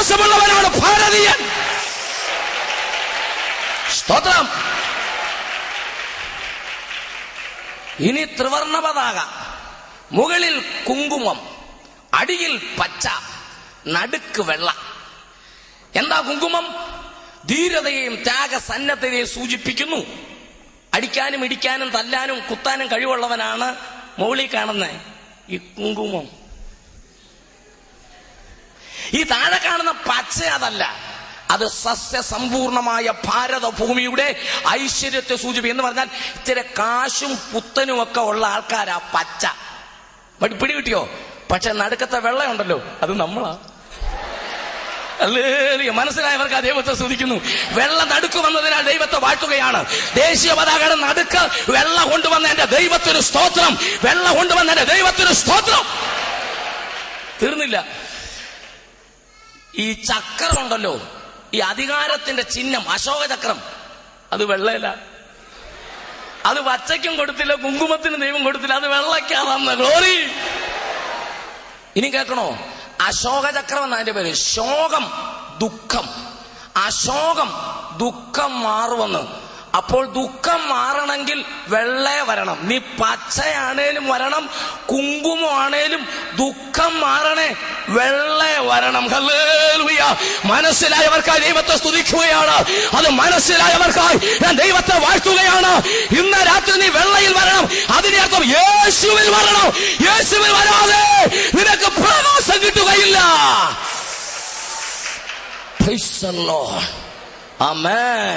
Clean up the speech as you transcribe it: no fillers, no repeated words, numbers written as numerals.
വിശ്വാസമുള്ളവനാണ് ഭാരതീയൻ. സ്തോത്രം. ഇനി ത്രിവർണ്ണ പതാക, മുകളിൽ കുങ്കുമം, അടിയിൽ പച്ച, നടുക്ക് വെള്ള. എന്താ കുങ്കുമം? ധീരതയെയും ത്യാഗസന്നദ്ധതയെയും സൂചിപ്പിക്കുന്നു. അടിക്കാനും ഇടിക്കാനും തല്ലാനും കുത്താനും കഴിവുള്ളവനാണ് മുകളിൽ കാണുന്ന ഈ കുങ്കുമം. ഈ താഴെ കാണുന്ന പച്ച അതല്ല, അത് സസ്യസമ്പൂർണമായ ഭാരതഭൂമിയുടെ ഐശ്വര്യത്തെ സൂചിപ്പിക്കും. എന്ന് പറഞ്ഞാൽ ഇത്തിരി കാശും പുത്തനും ഒക്കെ ഉള്ള ആൾക്കാരാ പച്ച. പിടി കിട്ടിയോ? പക്ഷെ നടുക്കത്തെ വെള്ളയുണ്ടല്ലോ, അത് നമ്മളാ. അല്ലേ? മനസ്സിലായവർക്ക് ആ ദൈവത്തെ സ്തുതിക്കുന്നു. വെള്ള നടുക്ക് വന്നതിനാൽ ദൈവത്തെ വാഴ്ത്തുകയാണ്. ദേശീയ പതാകയുടെ നടുക്ക് വെള്ള കൊണ്ടുവന്ന എന്റെ ദൈവത്തിന് സ്തോത്രം. വെള്ള കൊണ്ടുവന്ന എന്റെ ദൈവത്തിന് സ്തോത്രം. തീർന്നില്ല. ഈ ചക്രമുണ്ടല്ലോ, ഈ അധികാരത്തിന്റെ ചിഹ്നം അശോക ചക്രം, അത് വെള്ളയില. അത് പച്ചയ്ക്കും കൊടുത്തില്ല, കുങ്കുമത്തിന് ദൈവം കൊടുത്തില്ല, അത് വെള്ളയ്ക്കാ വന്ന ഗ്ലോറി. ഇനി കേൾക്കണോ? അശോക ചക്രം എന്ന അതിന്റെ പേര്. ശോകം ദുഃഖം, അശോകം ദുഃഖം മാറുമെന്ന്. അപ്പോൾ ദുഃഖം മാറണമെങ്കിൽ വെള്ളേ വരണം. നീ പച്ചയാണേലും വരണം, കുങ്കുമമാണേലും ദുഃഖം മാറണേ വെള്ളേ വരണം. ഹല്ലേലൂയ. മനസ്സിലായവർക്കായി ദൈവത്തെ സ്തുതിക്കുകയാണ്. അത് മനസ്സിലായവർക്കായി ഞാൻ ദൈവത്തെ വാഴ്ത്തുകയാണ്. ഇന്ന് രാത്രി നീ വെള്ളയിൽ വരണം. അതിന്റെ അർത്ഥം യേശുവിൽ വരണം. യേശുവിൽ വരാതെ നിനക്ക് പ്രകാശം കിട്ടുകയില്ല. Praise the Lord. ആമേൻ.